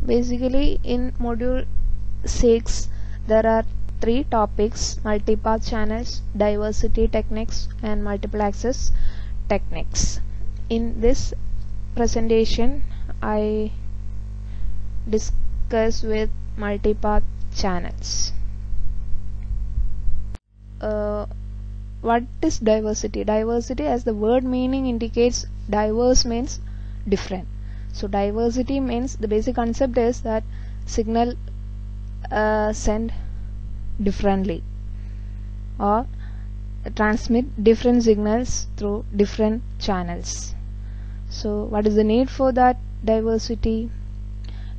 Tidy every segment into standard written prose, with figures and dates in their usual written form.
Basically, in module 6 there are 3 topics: multipath channels, diversity techniques, and multiple access techniques. In this presentation I discuss with multipath channels. What is diversity? Diversity, as the word meaning indicates, diverse means different. So diversity means, the basic concept is that signal send differently or transmit different signals through different channels. So what is the need for that diversity?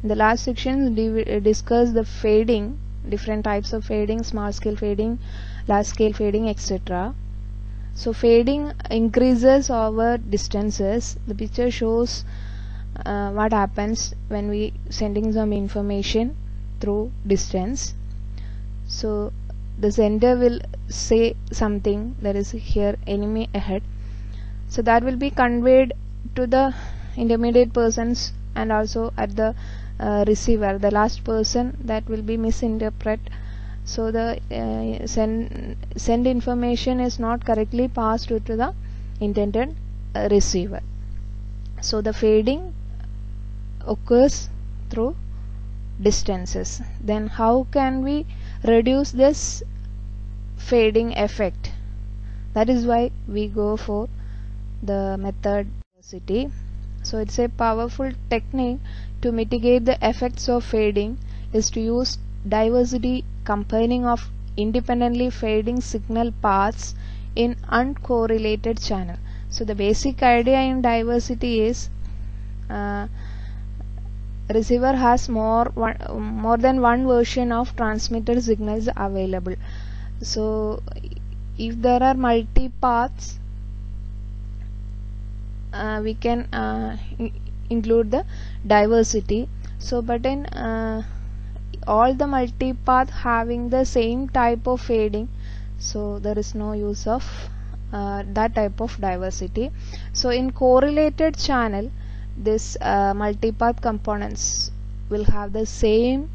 In the last section we discussed the fading, different types of fading, small scale fading, large scale fading, etc. So fading increases over distances. The picture shows what happens when we sending some information through distance. So the sender will say something, there is here enemy ahead, so that will be conveyed to the intermediate persons and also at the receiver, the last person, that will be misinterpret. So the send information is not correctly passed to the intended receiver. So the fading occurs through distances. Then how can we reduce this fading effect? That is why we go for the method diversity. So it's a powerful technique to mitigate the effects of fading is to use diversity combining of independently fading signal paths in uncorrelated channel. So the basic idea in diversity is receiver has more than one version of transmitted signals available. So if there are multi paths, we can include the diversity. So but in all the multipath having the same type of fading, so there is no use of that type of diversity. So in correlated channel, this multipath components will have the same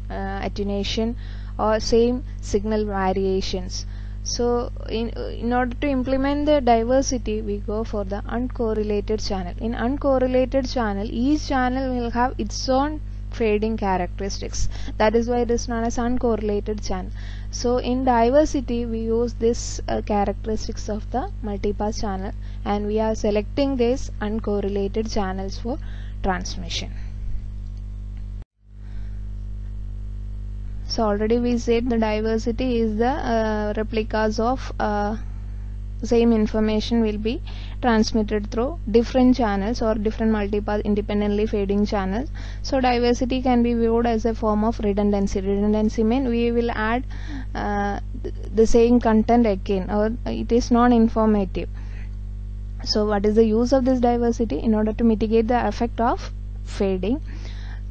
attenuation or same signal variations. So in order to implement the diversity, we go for the uncorrelated channel. In uncorrelated channel, each channel will have its own fading characteristics. That is why it is known as uncorrelated channel. So in diversity we use this characteristics of the multipath channel, and we are selecting these uncorrelated channels for transmission. So already we said the diversity is the replicas of same information will be transmitted through different channels or different multipath independently fading channels. So diversity can be viewed as a form of redundancy. Redundancy means we will add the same content again, or it is non-informative. So what is the use of this diversity? In order to mitigate the effect of fading.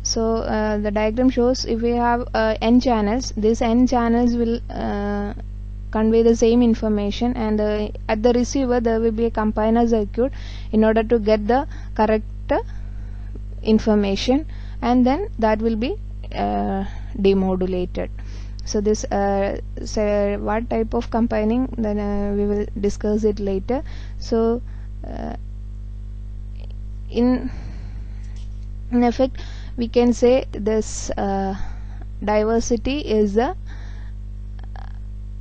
So the diagram shows if we have n channels, these n channels will convey the same information, and at the receiver there will be a combiner circuit in order to get the correct information, and then that will be demodulated. So this what type of combining, then we will discuss it later. So in effect we can say this diversity is the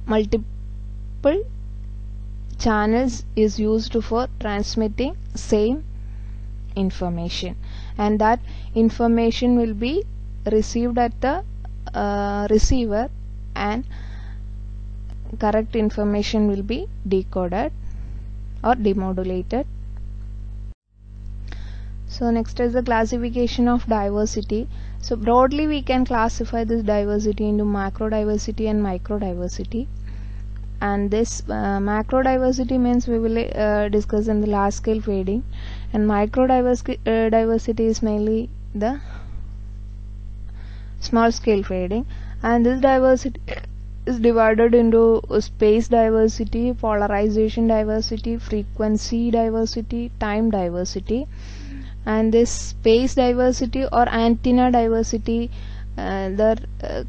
multiple channels is used for transmitting same information, and that information will be received at the receiver, and correct information will be decoded or demodulated. So next is the classification of diversity. So broadly we can classify this diversity into macro diversity and micro diversity. And this macro diversity means we will discuss in the large scale fading, and micro diversity is mainly the small scale fading. And this diversity is divided into space diversity, polarization diversity, frequency diversity, time diversity. and this space diversity or antenna diversity,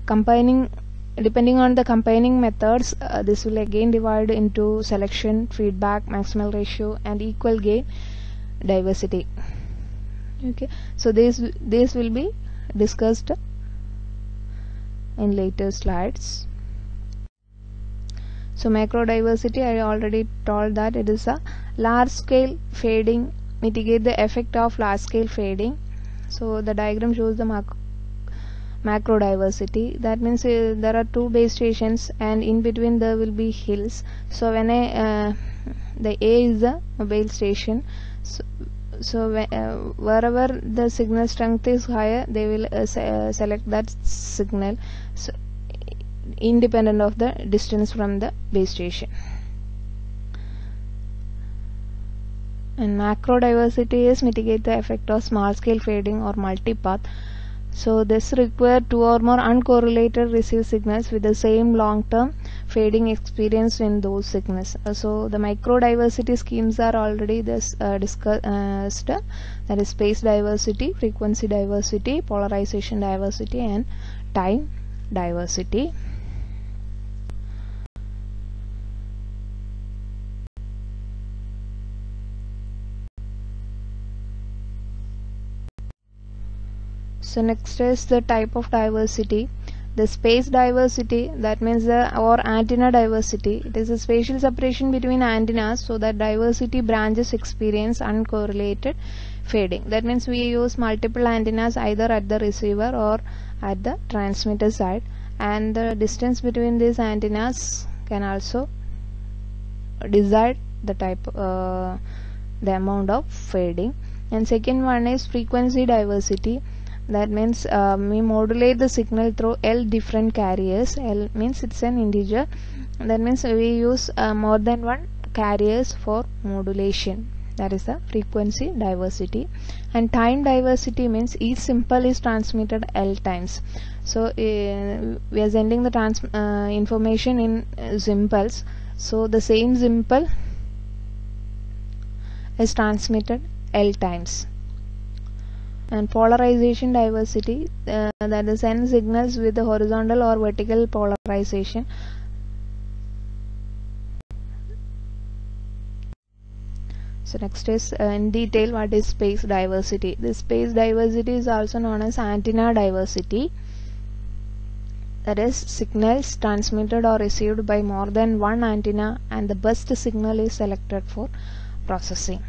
combining, depending on the combining methods, this will again divide into selection, feedback, maximal ratio, and equal gain diversity. Okay, so this will be discussed in later slides. So macro diversity, I already told that it is a large scale fading, mitigate the effect of large scale fading. So the diagram shows the macro diversity. That means there are two base stations and in between there will be hills. So when the A is the base station, so wherever the signal strength is higher, they will select that signal, so independent of the distance from the base station. And macro diversity is mitigate the effect of small scale fading or multipath. So this requires two or more uncorrelated received signals with the same long-term fading experience in those signals. So the micro diversity schemes are already discussed, that is space diversity, frequency diversity, polarization diversity, and time diversity. So next is the type of diversity. The space diversity, that means or antenna diversity. It is a spatial separation between antennas so that diversity branches experience uncorrelated fading. That means we use multiple antennas either at the receiver or at the transmitter side, and the distance between these antennas can also decide the type, the amount of fading. And second one is frequency diversity. That means we modulate the signal through L different carriers. L means it's an integer. That means we use more than one carriers for modulation. That is the frequency diversity. And time diversity means each symbol is transmitted L times. So we are sending the information in symbols. So the same symbol is transmitted L times. And polarization diversity, that is send signals with the horizontal or vertical polarization. So next is in detail what is space diversity. This space diversity is also known as antenna diversity. That is signals transmitted or received by more than one antenna and the best signal is selected for processing.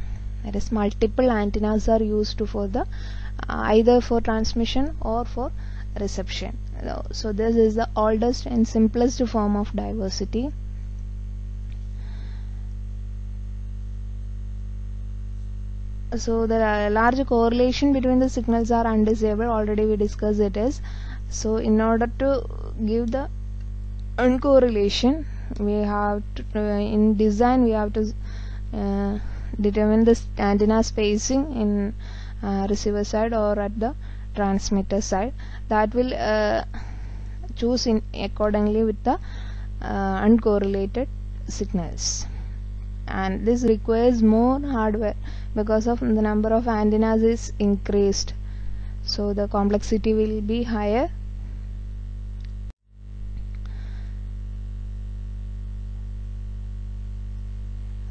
That is multiple antennas are used for the either for transmission or for reception. So this is the oldest and simplest form of diversity. So the large correlation between the signals are undesirable. Already we discussed it is. So in order to give the uncorrelation, we have to in design we have to determine the antenna spacing in receiver side or at the transmitter side. That will choose in accordingly with the uncorrelated signals, and this requires more hardware because of the number of antennas is increased, so the complexity will be higher.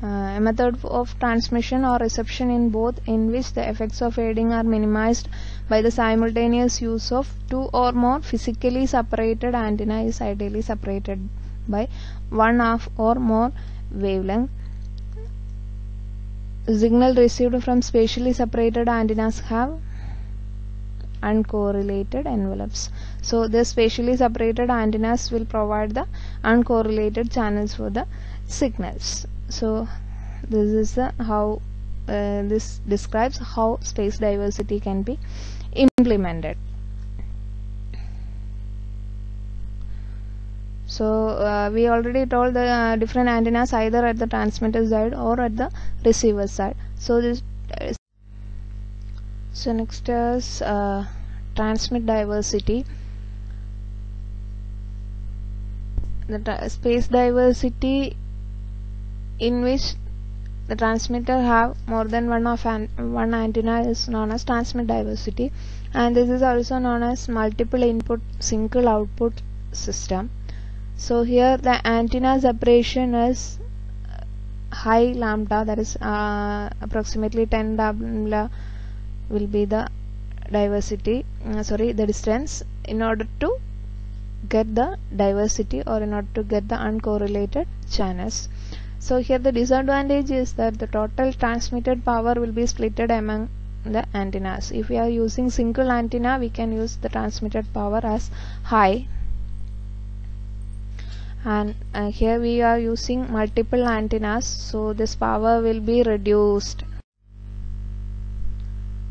A method of transmission or reception in both, in which the effects of fading are minimized by the simultaneous use of two or more physically separated antenna, is ideally separated by one half or more wavelength. Signal received from spatially separated antennas have uncorrelated envelopes. So the spatially separated antennas will provide the uncorrelated channels for the signals. So this is how this describes how space diversity can be implemented. So we already told the different antennas either at the transmitter side or at the receiver side. So this so next is transmit diversity. The space diversity, in which the transmitter have more than one antenna is known as transmit diversity, and this is also known as multiple input single output system. So here the antenna separation is high lambda, that is approximately 10 lambda will be the diversity, the distance, in order to get the diversity or in order to get the uncorrelated channels. So here the disadvantage is that the total transmitted power will be splitted among the antennas. If we are using single antenna, we can use the transmitted power as high, and here we are using multiple antennas, so this power will be reduced.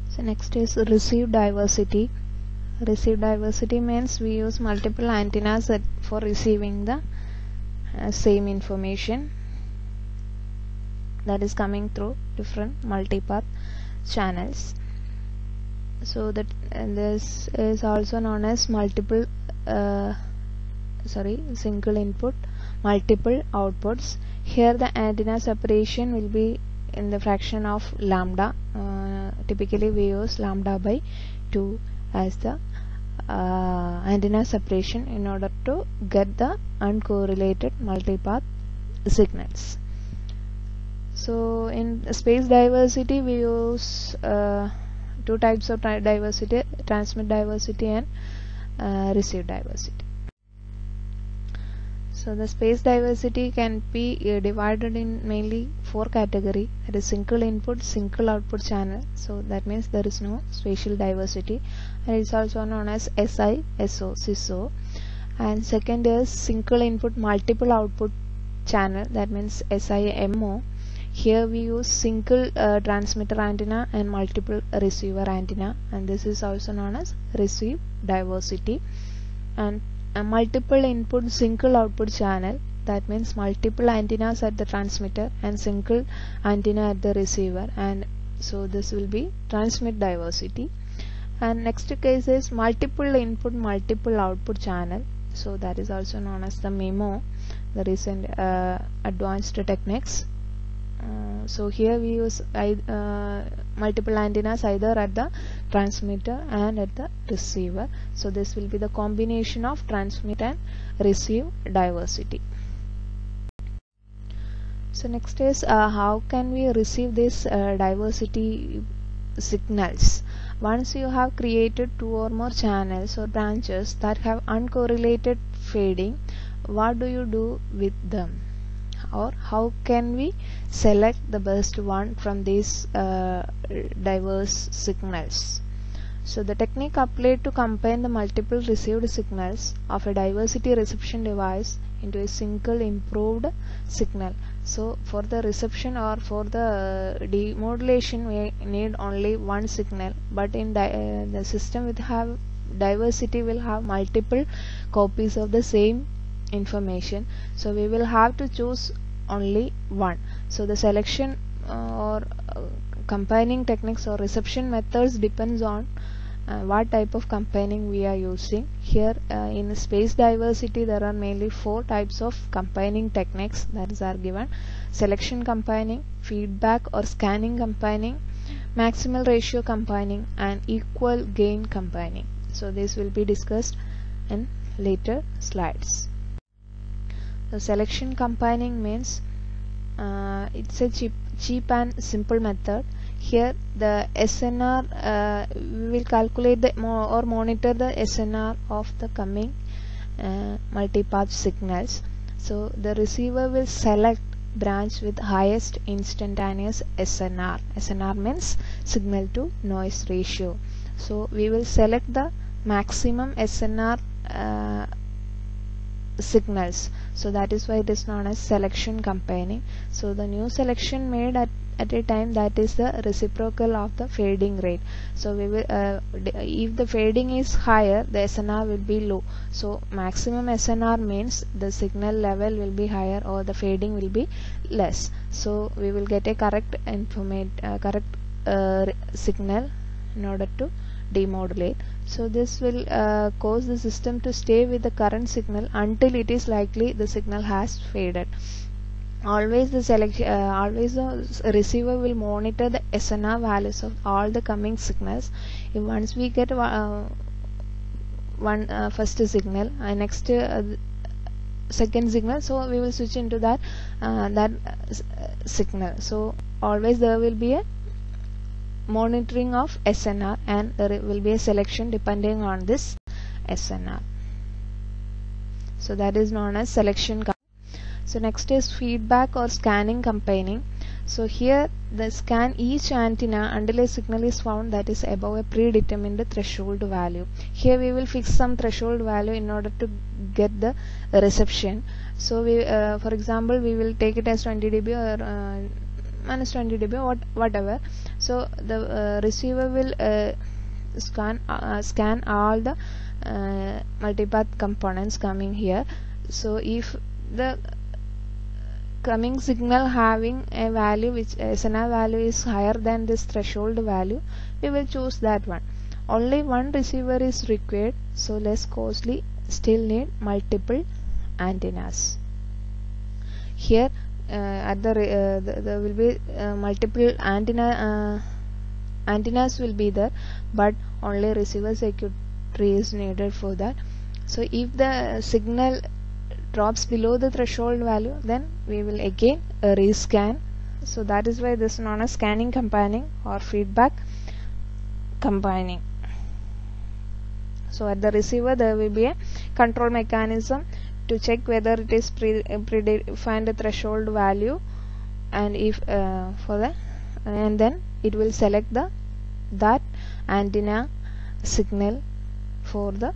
So next is receive diversity. Receive diversity means we use multiple antennas for receiving the same information that is coming through different multipath channels. So that this is also known as single input multiple outputs. Here the antenna separation will be in the fraction of lambda. Typically we use lambda by 2 as the antenna separation in order to get the uncorrelated multipath signals. So in space diversity we use two types of diversity: transmit diversity and receive diversity. So the space diversity can be divided in mainly 4 categories, that is single input single output channel, so that means there is no spatial diversity, and it's also known as SISO. And second is single input multiple output channel, that means SIMO. Here we use single transmitter antenna and multiple receiver antenna, and this is also known as receive diversity. And a multiple input single output channel, that means multiple antennas at the transmitter and single antenna at the receiver, and so this will be transmit diversity. And next case is multiple input multiple output channel, so that is also known as the MIMO, the recent advanced techniques. So here we use multiple antennas either at the transmitter and at the receiver, so this will be the combination of transmit and receive diversity. So next is how can we receive this diversity signals. Once you have created 2 or more channels or branches that have uncorrelated fading, what do you do with them, or how can we select the best one from these diverse signals? So the technique applied to combine the multiple received signals of a diversity reception device into a single improved signal. So for the reception or for the demodulation we need only one signal, but in the system with have diversity will have multiple copies of the same information, so we will have to choose only one. So the selection or combining techniques or reception methods depends on what type of combining we are using. Here in space diversity there are mainly 4 types of combining techniques that are given: selection combining, feedback or scanning combining, maximal ratio combining, and equal gain combining. So this will be discussed in later slides. The selection combining means it's a cheap and simple method. Here the SNR, we will calculate or monitor the SNR of the coming multipath signals. So the receiver will select branch with highest instantaneous SNR. SNR means signal to noise ratio. So we will select the maximum SNR signals, so that is why it is known as selection combining. So the new selection made at a time, that is the reciprocal of the fading rate. So we will if the fading is higher, the SNR will be low. So maximum SNR means the signal level will be higher or the fading will be less. So we will get a correct signal in order to demodulate. So this will cause the system to stay with the current signal until it is likely the signal has faded. always the receiver will monitor the SNR values of all the coming signals. If once we get first signal, next second signal, so we will switch into that signal. So always there will be a monitoring of SNR, and there will be a selection depending on this SNR. So that is known as selection. So next is feedback or scanning combining. So here the scan each antenna until a signal is found that is above a predetermined threshold value. Here we will fix some threshold value in order to get the reception. So we for example we will take it as 20 dB or minus 20 dB or whatever. So the receiver will scan all the multipath components coming here. So if the coming signal having a value which SNR value is higher than this threshold value, we will choose that one. Only one receiver is required, so less costly, still need multiple antennas. Here at there will be multiple antennas will be there, but only receiver circuitry is needed for that. So if the signal drops below the threshold value, then we will again rescan. So that is why this is known as scanning combining or feedback combining. So at the receiver there will be a control mechanism to check whether it is predefined threshold value, and if and then it will select that antenna signal for the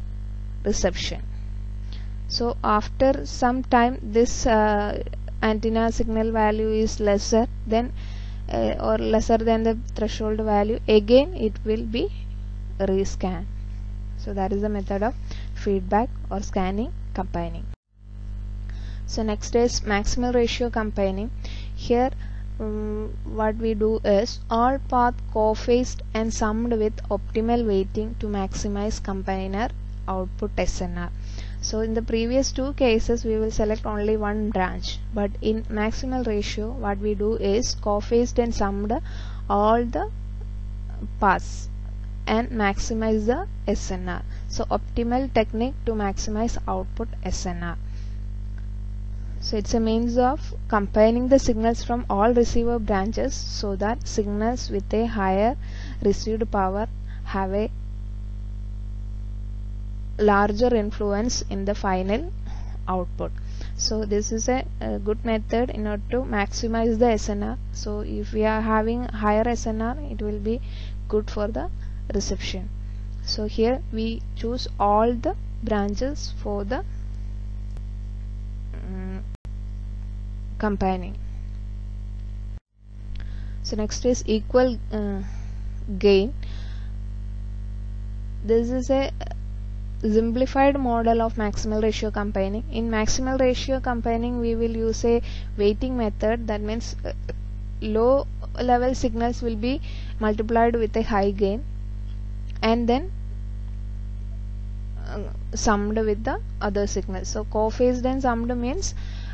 reception. So after some time this antenna signal value is lesser than or lesser than the threshold value, again it will be rescan. So that is the method of feedback or scanning combining. So next is maximal ratio combining. Here what we do is all path co-phased and summed with optimal weighting to maximize combiner output SNR. So in the previous two cases we will select only one branch, but in maximal ratio what we do is co-phased and summed all the paths and maximize the SNR. So optimal technique to maximize output SNR. So it's a means of combining the signals from all receiver branches so that signals with a higher received power have a larger influence in the final output. So this is a good method in order to maximize the SNR. So if we are having higher SNR, it will be good for the reception. So here we choose all the branches for the combining. So next is equal gain. This is a simplified model of maximal ratio combining. In maximal ratio combining we will use a weighting method. That means low level signals will be multiplied with a high gain and then summed with the other signals. So co-phased and summed means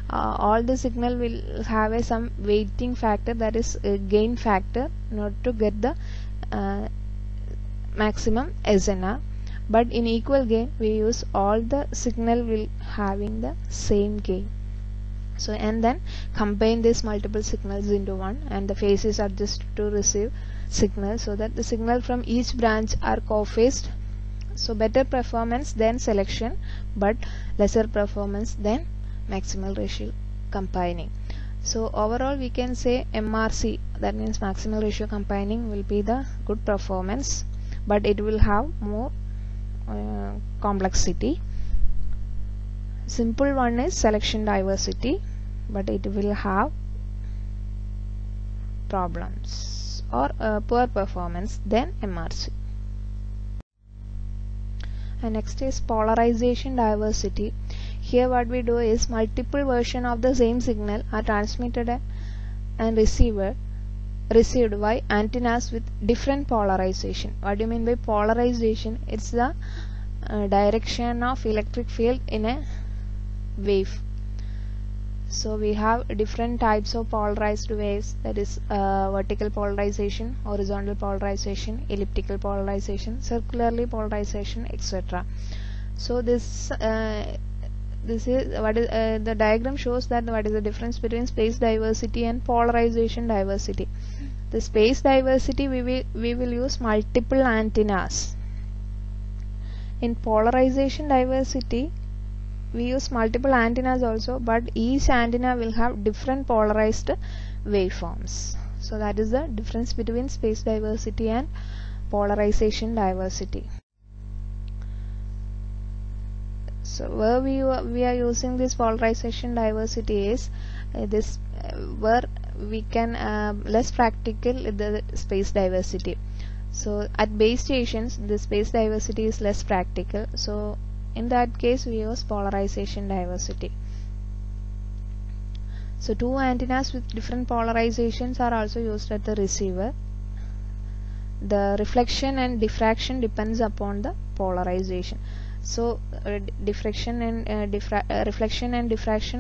all the signal will have a some weighting factor, that is a gain factor, in order to get the maximum SNR. But in equal gain we use all the signal will having the same gain. So and then combine these multiple signals into one, and the phase is adjusted to receive signal so that the signal from each branch are co-phased. So better performance than selection, but lesser performance than maximal ratio combining. So overall we can say MRC, that means maximal ratio combining, will be the good performance, but it will have more complexity. Simple one is selection diversity, but it will have problems or poor performance than MRC. And next is polarization diversity. Here what we do is multiple versions of the same signal are transmitted and received by antennas with different polarization. What do you mean by polarization? It's the direction of electric field in a wave. So we have different types of polarized waves, that is vertical polarization, horizontal polarization, elliptical polarization, circularly polarization, etc. So this is what is the diagram shows that what is the difference between space diversity and polarization diversity. The space diversity, we will use multiple antennas. In polarization diversity, we use multiple antennas also, but each antenna will have different polarized waveforms. So that is the difference between space diversity and polarization diversity. So where we are using this polarization diversity is where we can less practical the space diversity. So at base stations the space diversity is less practical, so in that case we use polarization diversity. So two antennas with different polarizations are also used at the receiver. The reflection and diffraction depends upon the polarization. So reflection and diffraction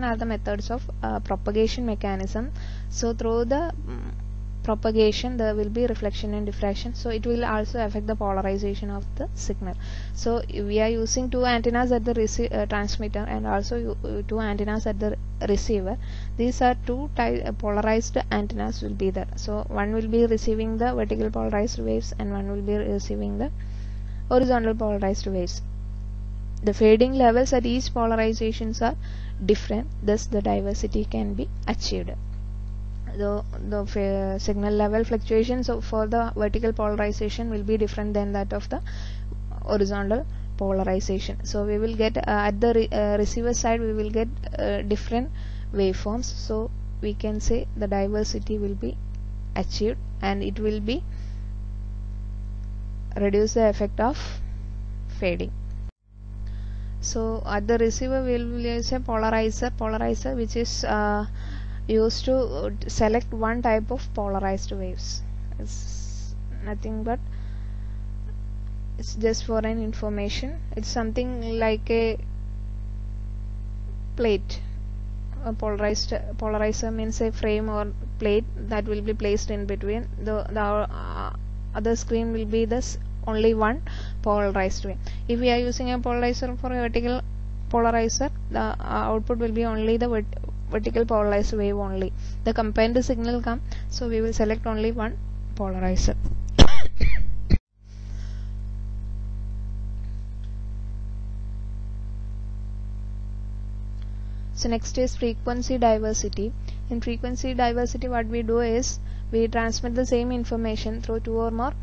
are the methods of propagation mechanism. So through the propagation there will be reflection and diffraction, so it will also affect the polarization of the signal. So we are using two antennas at the transmitter and also two antennas at the receiver. These are two polarized antennas will be there. So one will be receiving the vertical polarized waves and one will be receiving the horizontal polarized waves. The fading levels at each polarizations are different, thus the diversity can be achieved. The signal level fluctuations for the vertical polarization will be different than that of the horizontal polarization. So we will get at the receiver side we will get different waveforms. So we can say the diversity will be achieved and it will be reduce the effect of fading. So at the receiver we will use a polarizer which is used to select one type of polarized waves. It's nothing but it's just for an information. It's something like a plate. A polarizer means a frame or plate that will be placed in between. The other screen will be this only one polarized wave. If we are using a polarizer for a vertical polarizer, the output will be only the vertical polarized wave only. The combined signal come, so we will select only one polarizer. So next is frequency diversity. In frequency diversity what we do is we transmit the same information through two or more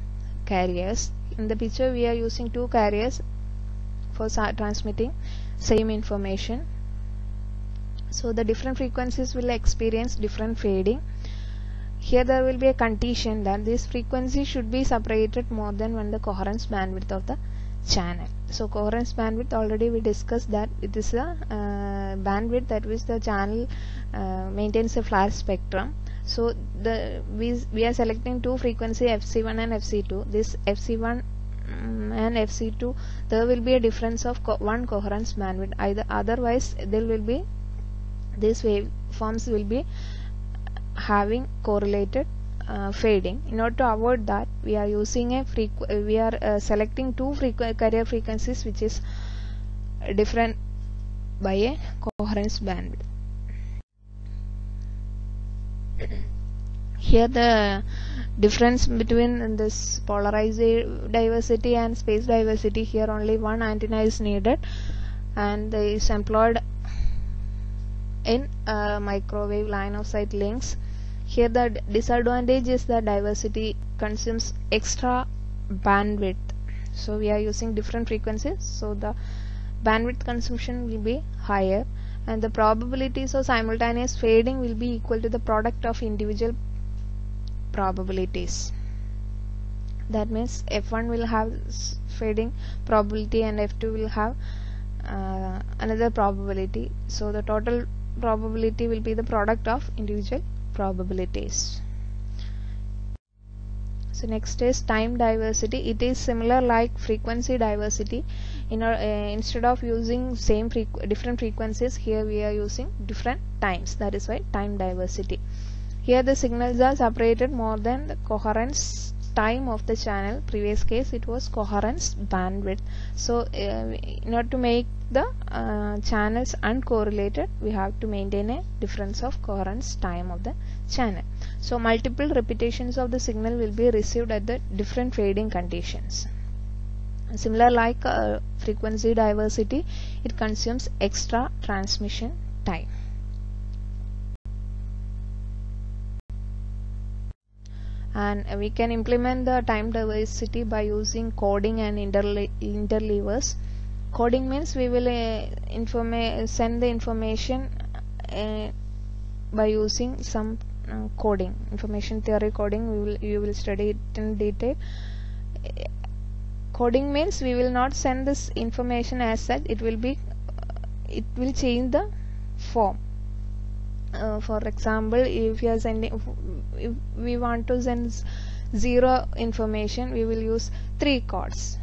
carriers. In the picture we are using two carriers for transmitting same information. So the different frequencies will experience different fading. Here there will be a condition that this frequency should be separated more than when the coherence bandwidth of the channel. So coherence bandwidth, already we discussed that it is a bandwidth at which the channel maintains a flat spectrum. So we are selecting two frequency FC1 and FC2. This FC1 and FC2, there will be a difference of one coherence bandwidth. Otherwise there will be these waveforms will be having correlated fading. In order to avoid that, we are using selecting two carrier frequencies which is different by a coherence bandwidth. Here the difference between this polarized diversity and space diversity, here only one antenna is needed and is employed in microwave line of sight links. Here the disadvantage is that diversity consumes extra bandwidth. So we are using different frequencies, so the bandwidth consumption will be higher and the probabilities of simultaneous fading will be equal to the product of individual probabilities. That means F1 will have fading probability and F2 will have another probability. So the total probability will be the product of individual probabilities. So next is time diversity. It is similar like frequency diversity. Instead of using different frequencies, here we are using different times. That is why time diversity. Here the signals are separated more than the coherence time of the channel. Previous case it was coherence bandwidth. So in order to make the channels uncorrelated, we have to maintain a difference of coherence time of the channel. So multiple repetitions of the signal will be received at the different fading conditions. Similar like frequency diversity, it consumes extra transmission time. And we can implement the time diversity by using coding and interleavers. Coding means we will send the information by using some coding, information theory coding. You will study it in detail. Coding means we will not send this information as such. It will change the form. For example, if we want to send 0 information, we will use 3 codes,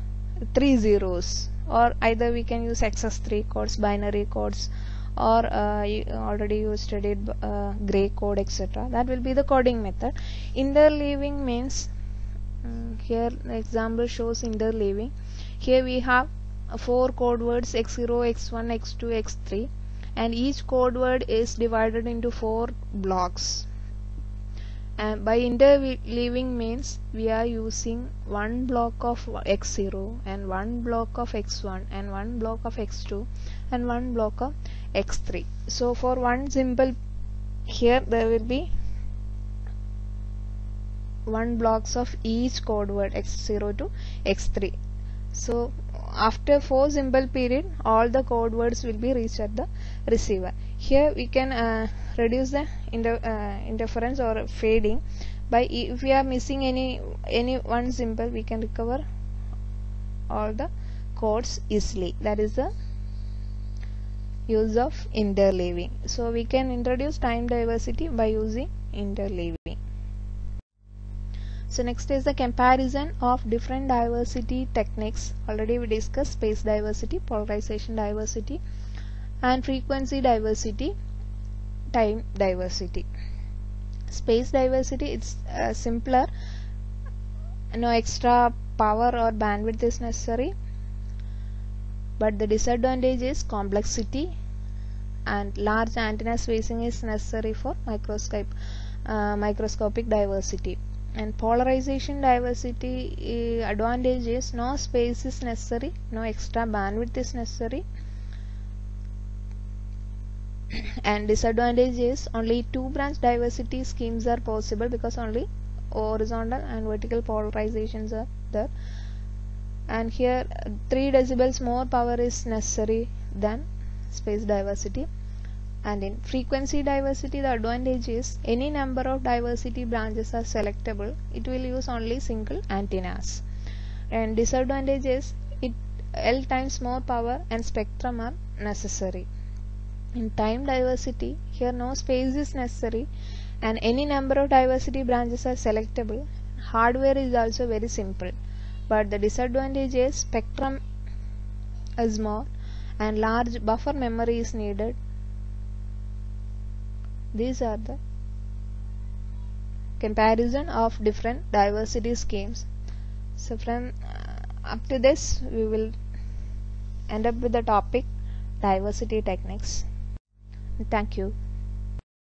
3 zeros, or either we can use XS3 codes, binary codes, or already you studied gray code, etc. That will be the coding method. Interleaving means, here the example shows interleaving. Here we have 4 code words, x0, x1, x2, x3, and each code word is divided into 4 blocks. And by interleaving means we are using one block of x0 and one block of x1 and one block of x2 and one block of x3. So for one symbol, here there will be 1 blocks of each code word x0 to x3. So after 4 symbol period, all the code words will be reached at the receiver. Here we can reduce the interference or fading by, if we are missing any one symbol, we can recover all the codes easily. That is the use of interleaving. So we can introduce time diversity by using interleaving. So next is the comparison of different diversity techniques. Already we discussed space diversity, polarization diversity, and frequency diversity, time diversity. Space diversity, it's simpler. No extra power or bandwidth is necessary, but the disadvantage is complexity, and large antenna spacing is necessary for microscopic diversity. And polarization diversity, advantage is no space is necessary, no extra bandwidth is necessary, and disadvantage is only 2-branch diversity schemes are possible because only horizontal and vertical polarizations are there. And here 3 decibels more power is necessary than space diversity. And in frequency diversity, the advantage is any number of diversity branches are selectable. It will use only single antennas. And disadvantage is L times more power and spectrum are necessary. In time diversity, here no space is necessary and any number of diversity branches are selectable. Hardware is also very simple, but the disadvantage is spectrum is more and large buffer memory is needed. These are the comparison of different diversity schemes. So from up to this, we will end up with the topic diversity techniques. Thank you.